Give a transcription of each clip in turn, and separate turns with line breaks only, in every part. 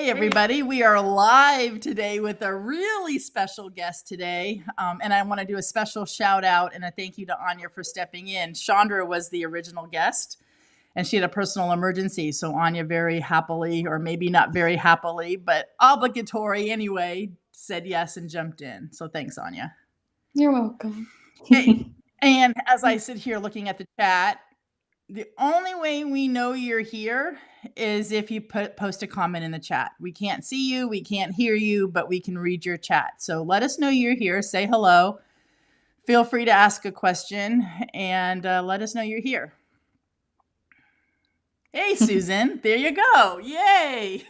Hey, everybody. We are live today with a really special guest today. And I want to do a special shout out and a thank you to Anya for stepping in. Shaundra was the original guest and she had a personal emergency. So Anya very happily, or maybe not very happily, but obligatory anyway, said yes and jumped in. So thanks, Anya.
You're welcome.
Hey, and as I sit here looking at the chat, the only way we know you're here is if you post a comment in the chat. We can't see you, we can't hear you, but we can read your chat. So let us know you're here. Say hello. Feel free to ask a question and let us know you're here. Hey, Susan. There you go. Yay.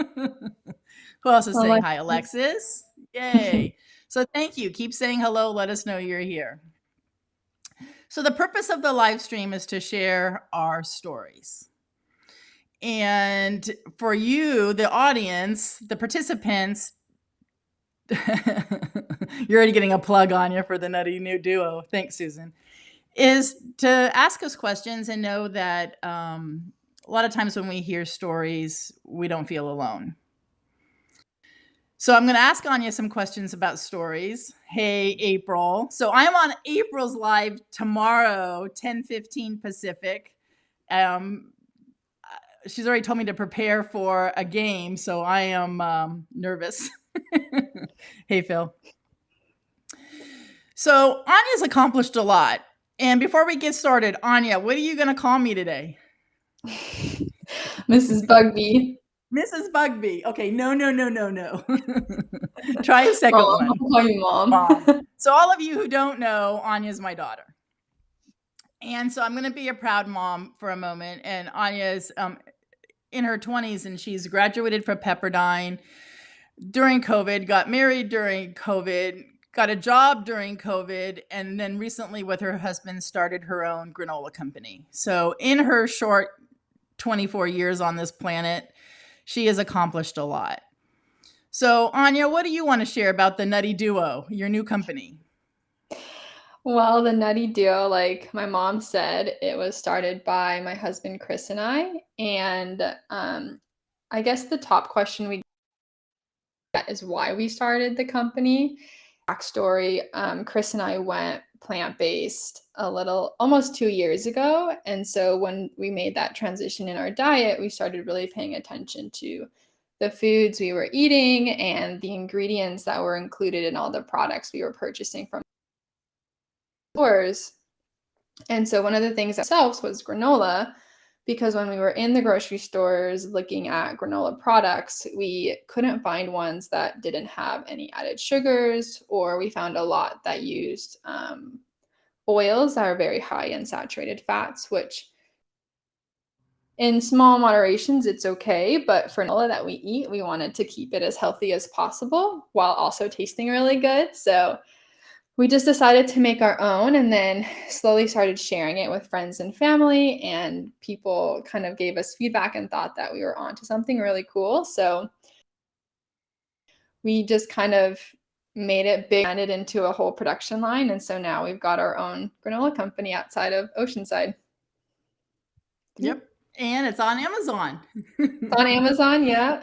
Who else is saying hi? Alexis. Yay. So thank you. Keep saying hello. Let us know you're here. So the purpose of the live stream is to share our stories. And for you, the audience, the participants, you're already getting a plug on you for the Nutty New Duo. Thanks, Susan. Is to ask us questions and know that a lot of times when we hear stories, we don't feel alone. So I'm going to ask Anya some questions about stories. Hey, April. So I'm on April's live tomorrow, 10:15 Pacific. She's already told me to prepare for a game, so I am nervous. Hey, Phil. So Anya's accomplished a lot. And before we get started, Anya, what are you going to call me today?
Mrs. Bugby.
Mrs. Bugby. Okay, no. Try a second one.
I'll call you Mom.
So all of you who don't know, Anya's my daughter. And so I'm going to be a proud mom for a moment. And Anya's in her 20s and she's graduated from Pepperdine during COVID, got married during COVID, got a job during COVID, and then recently with her husband started her own granola company. So in her short 24 years on this planet, she has accomplished a lot. So Anya, what do you want to share about the Nutty Duo, your new company?
Well, the Nutty Duo, like my mom said, it was started by my husband, Chris, and I. And I guess the top question we get is why we started the company. Backstory, Chris and I went plant-based almost 2 years ago. And so when we made that transition in our diet, we started really paying attention to the foods we were eating and the ingredients that were included in all the products we were purchasing from stores. And so one of the things ourselves was granola, because when we were in the grocery stores looking at granola products, we couldn't find ones that didn't have any added sugars, or we found a lot that used oils that are very high in saturated fats, which in small moderations, it's okay. But for granola that we eat, we wanted to keep it as healthy as possible while also tasting really good. So we just decided to make our own and then slowly started sharing it with friends and family, and people kind of gave us feedback and thought that we were onto something really cool. So we just kind of made it big, turned it into a whole production line. And so now we've got our own granola company outside of Oceanside.
Yep. And it's on Amazon.
It's on Amazon, yeah.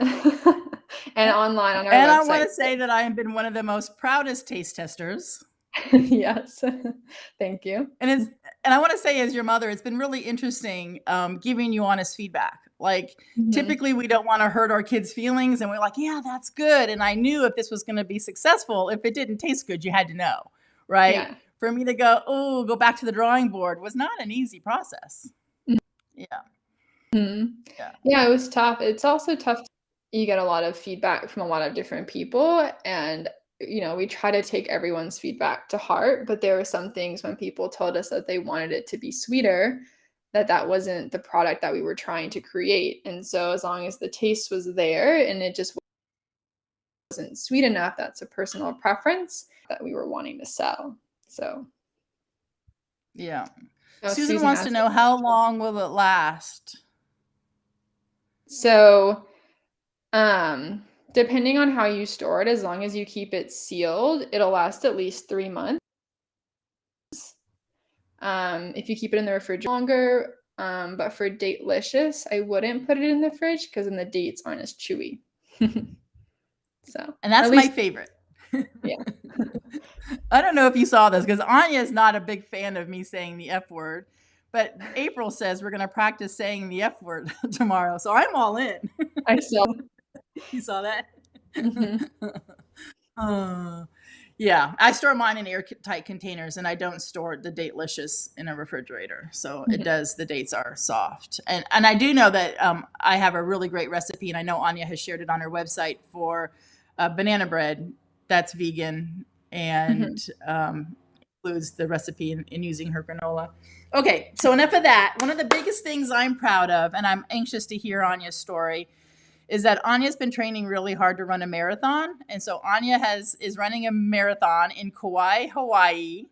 And online on our website.
And I want to say that I have been one of the most proudest taste testers.
Yes. Thank you.
And I want to say, as your mother, it's been really interesting giving you honest feedback. Like typically we don't want to hurt our kids' feelings, and we're like, yeah, that's good. And I knew if this was going to be successful, if it didn't taste good, you had to know, right?
Yeah.
For me to go back to the drawing board was not an easy process. Yeah.
Yeah, it was tough. It's also tough. You get a lot of feedback from a lot of different people, and we try to take everyone's feedback to heart, but there were some things when people told us that they wanted it to be sweeter, that wasn't the product that we were trying to create. And so as long as the taste was there and it just wasn't sweet enough, that's a personal preference that we were wanting to sell. So
yeah. Susan wants to know, how long will it last?
So depending on how you store it, as long as you keep it sealed, it'll last at least 3 months. If you keep it in the refrigerator longer, but for Datelicious, I wouldn't put it in the fridge because then the dates aren't as chewy. So
And
at
that's my
least,
favorite.
yeah.
I don't know if you saw this because Anya is not a big fan of me saying the F word, but April says we're going to practice saying the F word tomorrow. So I'm all in.
I saw.
You saw that?
Mhm.
Uh, yeah, I store mine in airtight containers, and I don't store the datelicious in a refrigerator. So it
Mhm.
does. The dates are soft, and I do know that I have a really great recipe, and I know Anya has shared it on her website for banana bread that's vegan and
Mhm.
includes the recipe in using her granola. Okay, so enough of that. One of the biggest things I'm proud of, and I'm anxious to hear Anya's story, is that Anya's been training really hard to run a marathon. And so Anya is running a marathon in Kauai, Hawaii,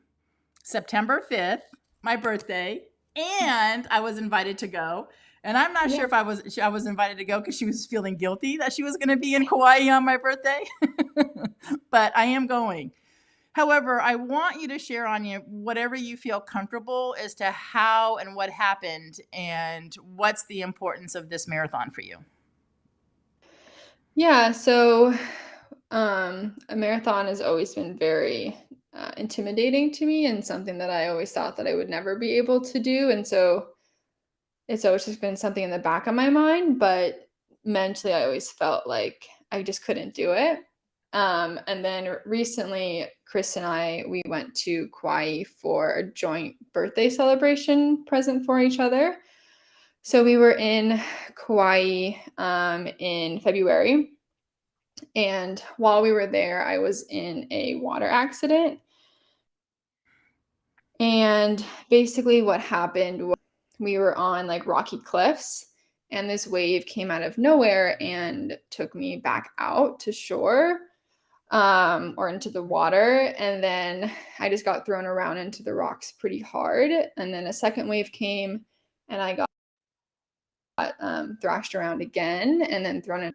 September 5th, my birthday. And I was invited to go. And I'm not sure
Yeah.
if I was invited to go because she was feeling guilty that she was going to be in Kauai on my birthday. But I am going. However, I want you to share, Anya, whatever you feel comfortable as to how and what happened and what's the importance of this marathon for you.
Yeah, so, a marathon has always been very, intimidating to me and something that I always thought that I would never be able to do, and so it's always just been something in the back of my mind, but mentally, I always felt like I just couldn't do it. And then recently, Chris and I, we went to Kauai for a joint birthday celebration present for each other. So we were in Kauai in February. And while we were there, I was in a water accident. And basically, what happened was we were on like rocky cliffs, and this wave came out of nowhere and took me back out to shore, or into the water. And then I just got thrown around into the rocks pretty hard. And then a second wave came, and I got thrashed around again and then thrown in.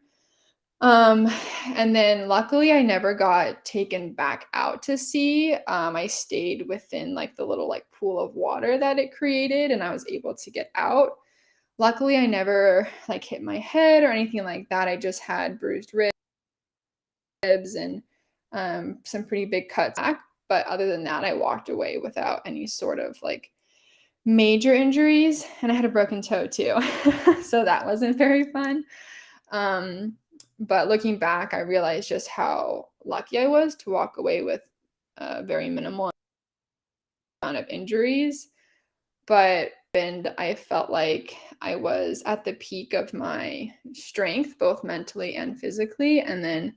Um, and then luckily I never got taken back out to sea. I stayed within like the little like pool of water that it created and I was able to get out. Luckily I never like hit my head or anything like that. I just had bruised ribs and some pretty big cuts back. But other than that, I walked away without any sort of like major injuries and I had a broken toe too. So that wasn't very fun. Um, but looking back, I realized just how lucky I was to walk away with a very minimal amount of injuries. But and I felt like I was at the peak of my strength, both mentally and physically. And then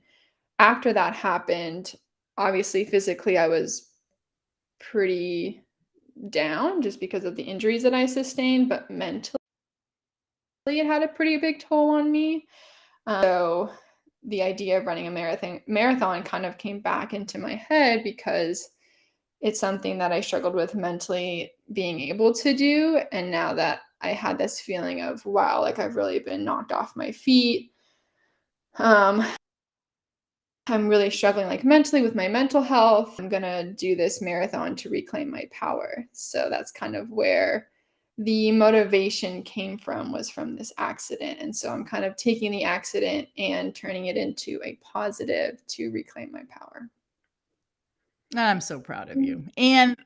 after that happened, obviously physically I was pretty down just because of the injuries that I sustained, but mentally it had a pretty big toll on me. So the idea of running a marathon kind of came back into my head because it's something that I struggled with mentally being able to do. And now that I had this feeling of, wow, like I've really been knocked off my feet. Um, I'm really struggling like mentally with my mental health. I'm gonna do this marathon to reclaim my power. So that's kind of where the motivation came from, was from this accident. And so I'm kind of taking the accident and turning it into a positive to reclaim my power.
I'm so proud of you. And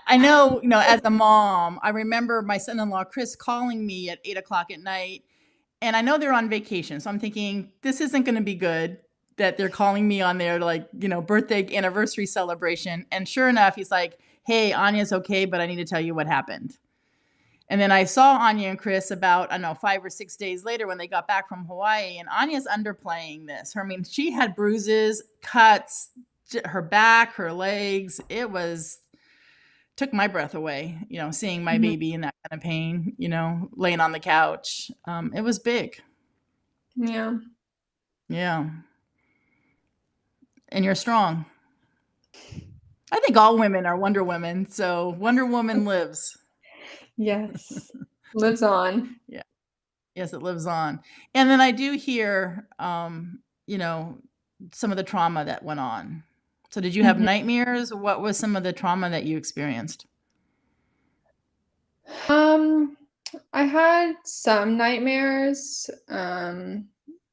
I know, as a mom, I remember my son in law, Chris, calling me at 8 o'clock at night. And I know they're on vacation. So I'm thinking, this isn't going to be good that they're calling me on their like, birthday anniversary celebration. And sure enough, he's like, hey, Anya's okay, but I need to tell you what happened. And then I saw Anya and Chris about, I don't know, 5 or 6 days later when they got back from Hawaii. And Anya's underplaying this. I mean, she had bruises, cuts, her back, her legs. It was, took my breath away, seeing my
Mhm.
baby in that kind of pain, laying on the couch. It was big.
Yeah.
Yeah. And you're strong. I think all women are Wonder Women. So Wonder Woman lives.
Yes. Lives on.
Yeah. Yes, it lives on. And then I do hear, some of the trauma that went on. So did you have
Mhm.
nightmares? What was some of the trauma that you experienced?
Um, I had some nightmares.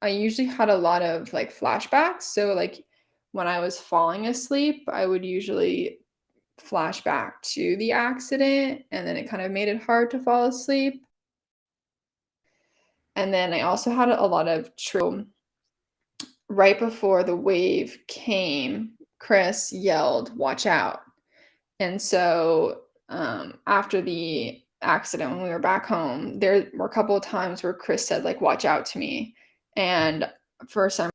I usually had a lot of like flashbacks. So like when I was falling asleep, I would usually flash back to the accident, and then it kind of made it hard to fall asleep. And then I also had a lot of true right before the wave came, Chris yelled, "Watch out." And so, after the accident, when we were back home, there were a couple of times where Chris said, like, "Watch out" to me. And for some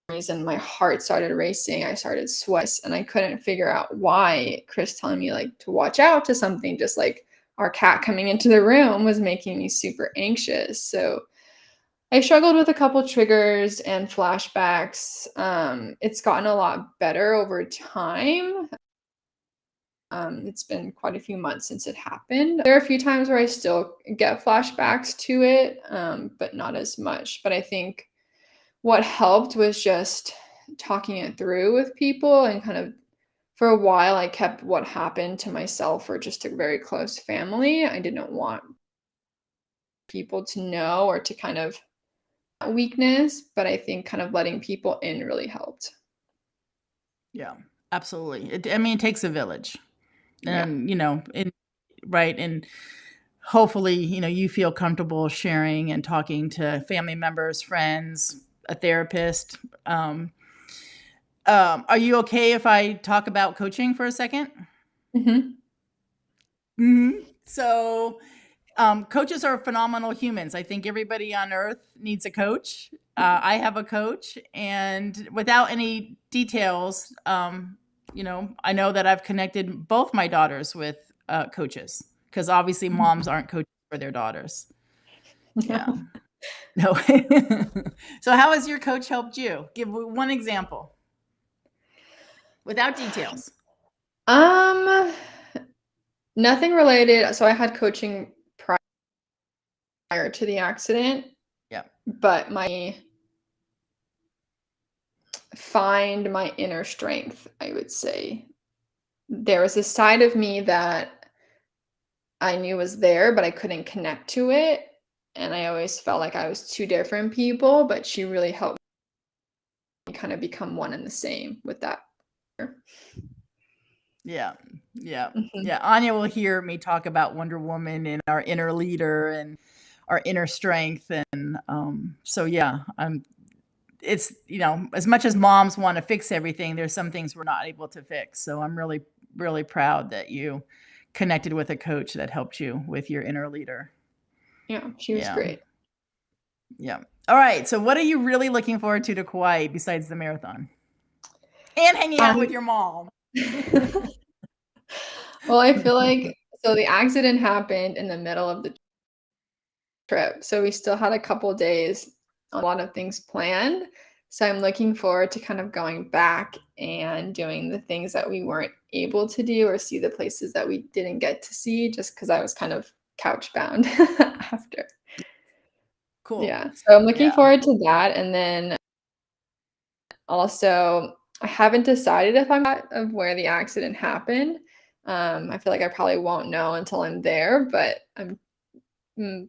reason, my heart started racing. I started sweating, and I couldn't figure out why Chris telling me, like, to watch out to something, just like our cat coming into the room was making me super anxious. So I struggled with a couple triggers and flashbacks. It's gotten a lot better over time. It's been quite a few months since it happened. There are a few times where I still get flashbacks to it, but not as much. But I think what helped was just talking it through with people, and kind of for a while I kept what happened to myself or just a very close family. I didn't want people to know or to kind of weakness, but I think kind of letting people in really helped.
Yeah, absolutely. I mean, it takes a village,
Yeah.
and right, and hopefully, you feel comfortable sharing and talking to family members, friends, a therapist. Are you okay if I talk about coaching for a second?
Mhm.
So, coaches are phenomenal humans. I think everybody on earth needs a coach. I have a coach, and without any details, I know that I've connected both my daughters with coaches, because obviously moms aren't coaches for their daughters. Yeah.
No.
No. So, how has your coach helped you? Give one example without details.
Um, Nothing related. So I had coaching prior to the accident,
Yeah.
but my find my inner strength, I would say. There was a side of me that I knew was there, but I couldn't connect to it. And I always felt like I was two different people, but she really helped me kind of become one and the same with that.
Yeah. Yeah.
Mhm.
Yeah. Anya will hear me talk about Wonder Woman and our inner leader and our inner strength. And so, yeah, it's, as much as moms want to fix everything, there's some things we're not able to fix. So I'm really, really proud that you connected with a coach that helped you with your inner leader.
Yeah, she was
Yeah.
great.
Yeah. All right. So, what are you really looking forward to Kauai besides the marathon and hanging out with
Um,
your mom?
well, I feel like so the accident happened in the middle of the trip. So we still had a couple days, a lot of things planned. So I'm looking forward to kind of going back and doing the things that we weren't able to do, or see the places that we didn't get to see, just because I was kind of couch bound after.
Cool.
Yeah. So I'm looking
Yeah.
forward to that. And then also, I haven't decided if I'm of where the accident happened. I feel like I probably won't know until I'm there, but I'm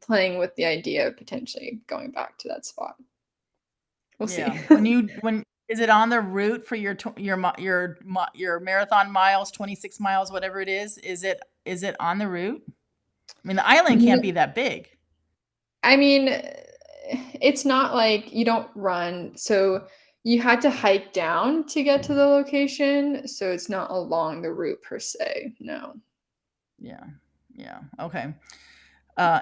playing with the idea of potentially going back to that spot. We'll see.
Yeah. When is it on the route for your marathon miles, 26 miles, whatever it is? Is it on the route? I mean, the island can't
Ye
be that big.
I mean, it's not like you don't run, so you had to hike down to get to the location, so it's not along the route per se, no.
Yeah. Yeah. Okay.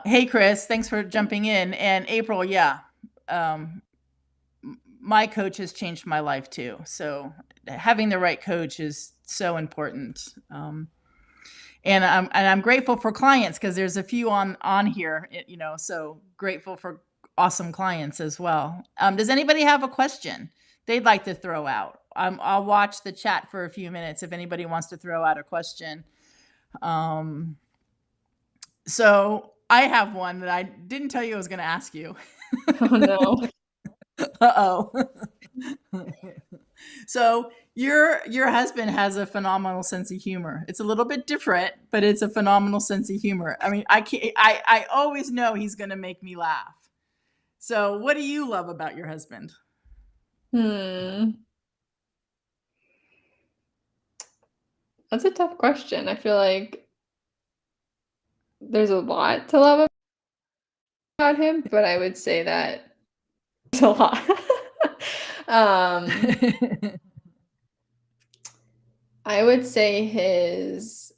Hey, Chris, thanks for jumping in. And April, yeah, um, my coach has changed my life too. So having the right coach is so important. And I'm grateful for clients, because there's a few on here, so grateful for awesome clients as well. Does anybody have a question they'd like to throw out? I'll watch the chat for a few minutes if anybody wants to throw out a question. Um, so I have one that I didn't tell you I was going to ask you.
Oh, no.
Uh-oh. So your husband has a phenomenal sense of humor. It's a little bit different, but it's a phenomenal sense of humor. I mean, I always know he's going to make me laugh. So, what do you love about your husband?
Hmm. That's a tough question. I feel like there's a lot to love about him, but I would say that it's a lot. Um, I would say his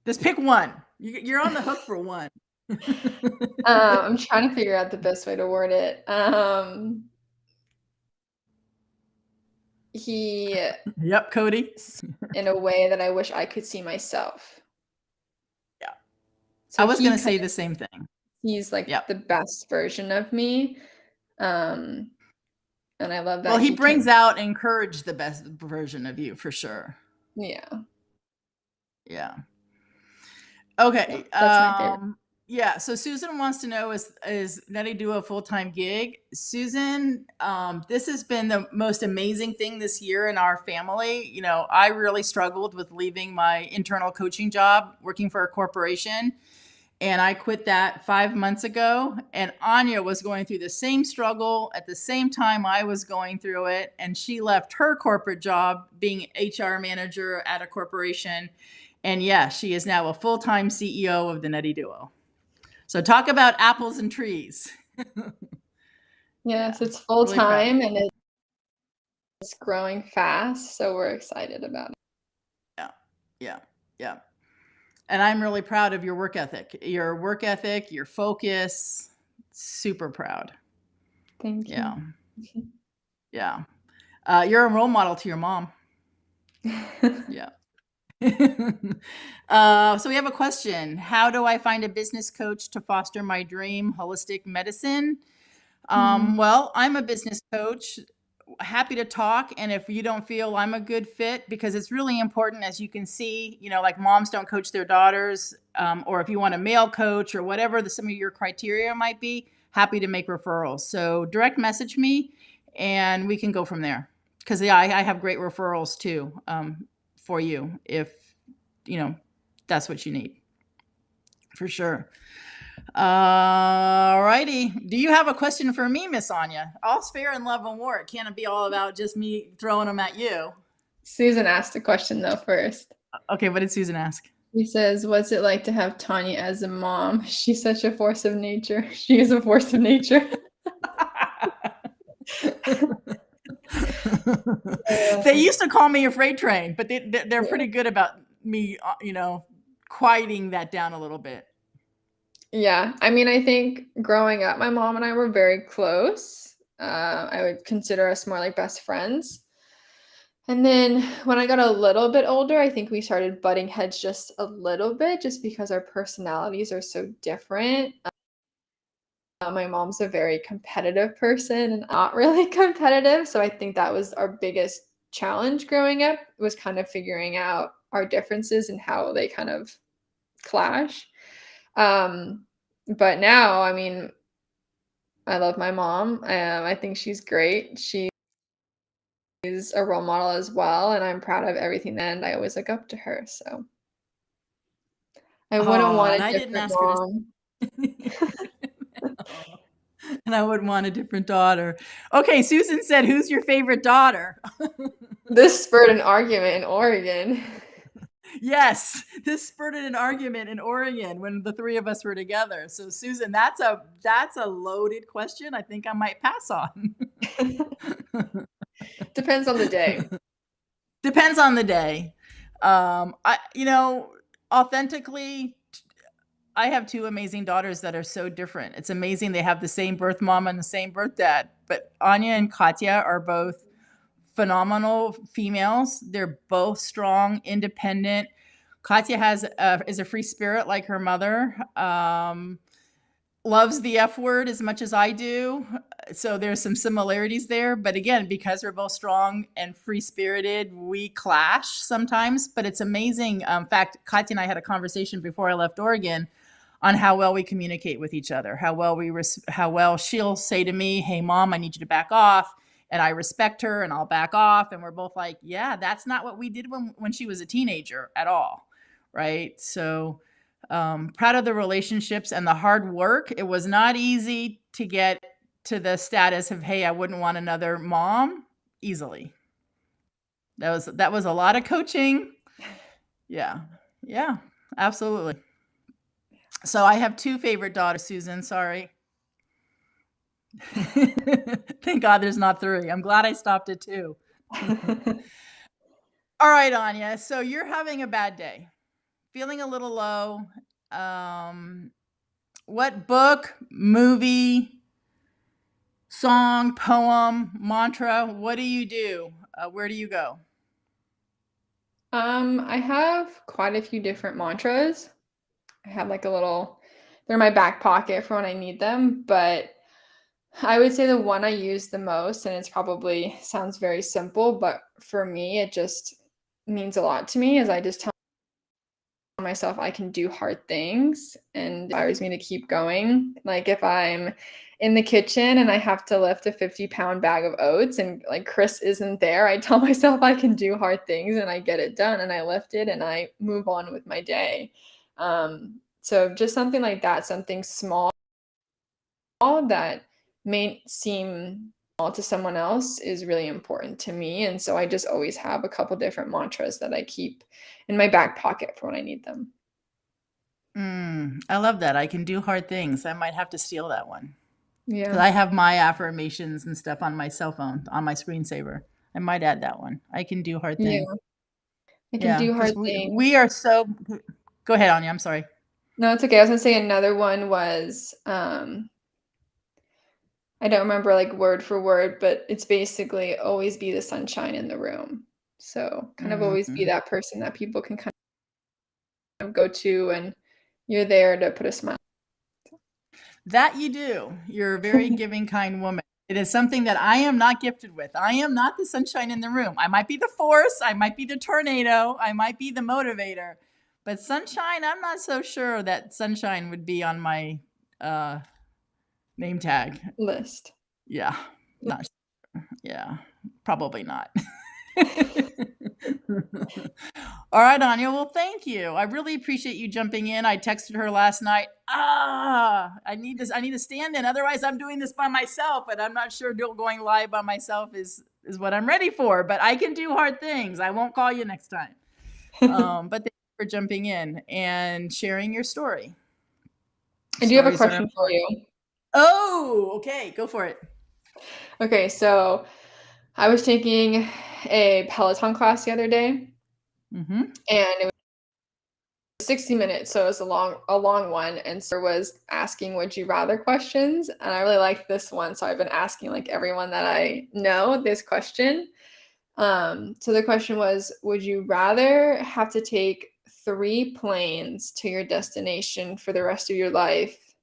Just pick one. You're on the hook for one.
I'm trying to figure out the best way to word it. He
Yep, Cody.
s in a way that I wish I could see myself.
Yeah. I
So
was going
he
to
kind
say
of
the same thing.
he's like
Yep.
the best version of me, um, and I love
Well,
that
he
he
brings
can
out encourage the best version of you for sure.
yeah,
Yeah.
yeah,
Okay.
that's my favorite.
Yeah. So Susan wants to know, is Nutty Do a full-time gig? Susan, this has been the most amazing thing this year in our family. You know, I really struggled with leaving my internal coaching job, working for a corporation. And I quit that 5 months ago. And Anya was going through the same struggle at the same time I was going through it. And she left her corporate job being HR manager at a corporation. And yeah, she is now a full time CEO of the Nutty Duo. So talk about apples and trees. Yeah,
Yes, it's full
really proud.
time and it's growing fast, so we're excited about it.
Yeah, yeah, yeah. And I'm really proud of your work ethic, your focus. Super proud.
Thank you.
Yeah, yeah. You're a role model to your mom. Yeah. So we have a question. How do I find a business coach to foster my dream holistic medicine?
Mm,
Well, I'm a business coach. Happy to talk. And if you don't feel I'm a good fit, because it's really important, as you can see, you know, like moms don't coach their daughters, or if you want a male coach or whatever some of your criteria might be, happy to make referrals. So direct message me and we can go from there. Because, yeah, I have great referrals too, for you if, you know, that's what you need for sure. All righty. Do you have a question for me, Miss Anya? All's fair in love and war. It can't be all about just me throwing them at you.
Susan asked a question though first.
Okay, what did Susan ask?
She says, "What's it like to have Tanya as a mom? She's such a force of nature." She is a force of nature.
They
Uh,
used to call me a freight train, but they're pretty good about me, quieting that down a little bit.
yeah, I mean, I think growing up, my mom and I were very close. I would consider us more like best friends. And then when I got a little bit older, I think we started butting heads just a little bit, just because our personalities are so different. My mom's a very competitive person and not really competitive, so I think that was our biggest challenge growing up, was kind of figuring out our differences and how they kind of clash. Um, but now, I mean, I love my mom. I think she's great. She's a role model as well, and I'm proud of everything, and I always look up to her. So I wouldn't
Oh,
want
and
a
I didn't
different
ask her to.
mom.
Oh, and I would want a different daughter. Okay, Susan said, "Who's your favorite daughter?"
This spurred an argument in Oregon.
Yes, this spurred an argument in Oregon when the three of us were together. So Susan, that's a loaded question. I think I might pass on.
Depends on the day.
Depends on the day. I authentically, I have two amazing daughters that are so different. It's amazing they have the same birth mom and the same birth dad. But Anya and Katya are both phenomenal females. They're both strong, independent. Katya is a free spirit like her mother. Loves the F word as much as I do. So there's some similarities there. But again, because we're both strong and free spirited, we clash sometimes. But it's amazing. In fact, Katya and I had a conversation before I left Oregon on how well we communicate with each other, how well she'll say to me, "Hey, mom, I need you to back off," and I respect her, and I'll back off, and we're both like, "Yeah, that's not what we did when she was a teenager at all," right? So proud of the relationships and the hard work. It was not easy to get to the status of, hey, I wouldn't want another mom easily. That was a lot of coaching. Yeah. Yeah, absolutely. So I have two favorite daughters, Susan. Sorry. Thank God there's not three. I'm glad I stopped at two. All right, Anya. So you're having a bad day, feeling a little low. Um, what book, movie, song, poem, mantra, what do you do? Where do you go?
I have quite a few different mantras. I have like a little, they're in my back pocket for when I need them, but I would say the one I use the most, and it's probably sounds very simple, but for me, it just means a lot to me, is I just tell myself I can do hard things and it inspires me to keep going. Like if I'm in the kitchen and I have to lift a 50-pound bag of oats and like Chris isn't there, I tell myself I can do hard things and I get it done and I lift it and I move on with my day. So just something like that, something small that may seem small to someone else is really important to me. And so I just always have a couple different mantras that I keep in my back pocket for when I need them.
I love that. I can do hard things. I might have to steal that one because
Yeah.
I have my affirmations and stuff on my cell phone, on my screensaver. I might add that one. I can do hard things.
Yeah. I can
Yeah,
do
because
hard
we
things.
are so. Go ahead, Anya. I'm sorry.
No, it's okay. I was gonna say another one was, I don't remember like word for word, but it's basically always be the sunshine in the room. So kind of always be
Mm,
that person that people can kind of go to and you're there to put a smile.
that you do. You're a very giving, kind woman. It is something that I am not gifted with. I am not the sunshine in the room. I might be the force. I might be the tornado. I might be the motivator. But sunshine, I'm not so sure that sunshine would be on my uh, name tag.
List.
Yeah, not yeah, probably not. All right, Anya. Well, thank you. I really appreciate you jumping in. I texted her last night. I need this. I need a stand-in. Otherwise, I'm doing this by myself, and I'm not sure going live by myself is what I'm ready for. But I can do hard things. I won't call you next time. But thank you for jumping in and sharing your story.
I do have a
Stories are
question for
important.
you.
Oh, okay. Go for it.
Okay, so I was taking a Peloton class the other day,
Mm-hmm.
and it was 60 minutes, so it was a long one. And so was asking would you rather questions, and I really liked this one, so I've been asking like everyone that I know this question. So the question was, would you rather have to take 3 planes to your destination for the rest of your life,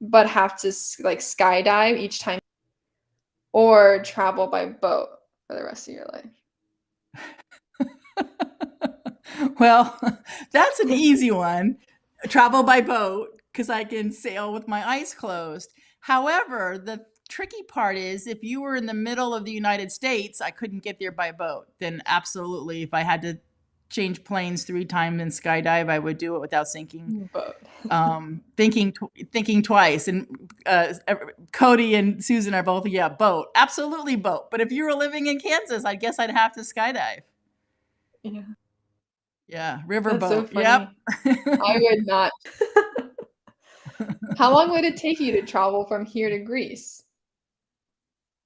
but have to like skydive each time, or travel by boat for the rest of your life?
Well, that's an easy one. Travel by boat because I can sail with my eyes closed. However, the tricky part is if you were in the middle of the United States, I couldn't get there by boat. Then absolutely, if I had to change planes 3 times and skydive, I would do it without sinking.
Boat.
Thinking twice. And Cody and Susan are both, yeah, boat, absolutely boat. But if you were living in Kansas, I guess I'd have to skydive.
Yeah,
Yeah,
that's so
riverboat. Yep.
funny. I would not. How long would it take you to travel from here to Greece?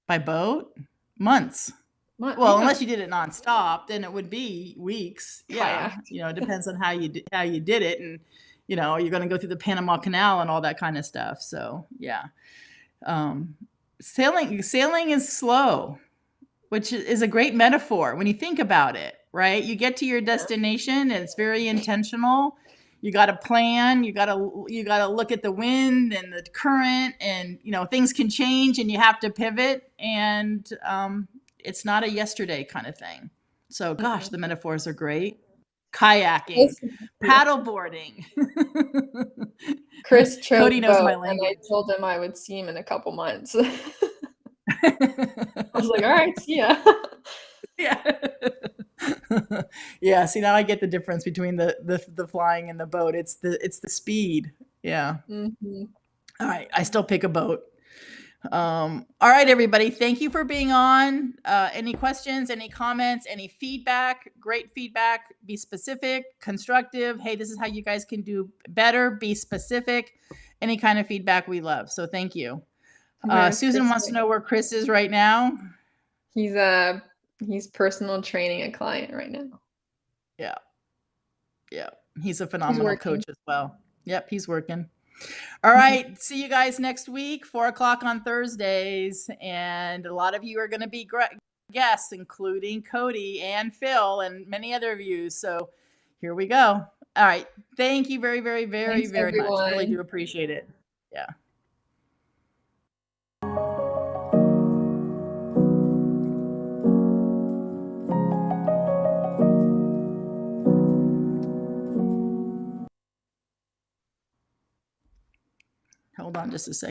By boat? Months. Well,
Yeah,
unless you did it nonstop, then it would be weeks. Yeah,
kayak.
it depends on how you did it, and you're going to go through the Panama Canal and all that kind of stuff. So yeah, um, sailing is slow, which is a great metaphor when you think about it. Right, you get to your destination, and it's very intentional. You got to plan. You got to look at the wind and the current, and things can change, and you have to pivot. And it's not a yesterday kind of thing. So, gosh,
Mhm.
the metaphors are great. Kayaking,
Chris, yeah.
paddleboarding.
Chris chose
Cody knows
boat,
my
and I
language.
told him I would see him in a couple months. I was like, "All right, see ya."
Yeah. Yeah. See, now I get the difference between the flying and the boat. It's the speed. Yeah.
Mhm.
All right. I still pick a boat. All right, everybody. Thank you for being on. Any questions, any comments, any feedback? Great feedback. Be specific, constructive. Hey, this is how you guys can do better. Be specific. Any kind of feedback we love. So thank you.
Where's
Susan
Chris
wants to
right
know where Chris is right now.
He's personal training a client right now.
Yeah. Yeah. He's a
He's
phenomenal
working.
coach as well. Yep. He's working. All right. See you guys next week, 4:00 on Thursdays. And a lot of you are going to be guests, including Cody and Phil and many other of you. So here we go. All right. Thank you very, very, very,
Thanks,
very much. Really
everyone.
do appreciate it. Yeah. Hold on just a second.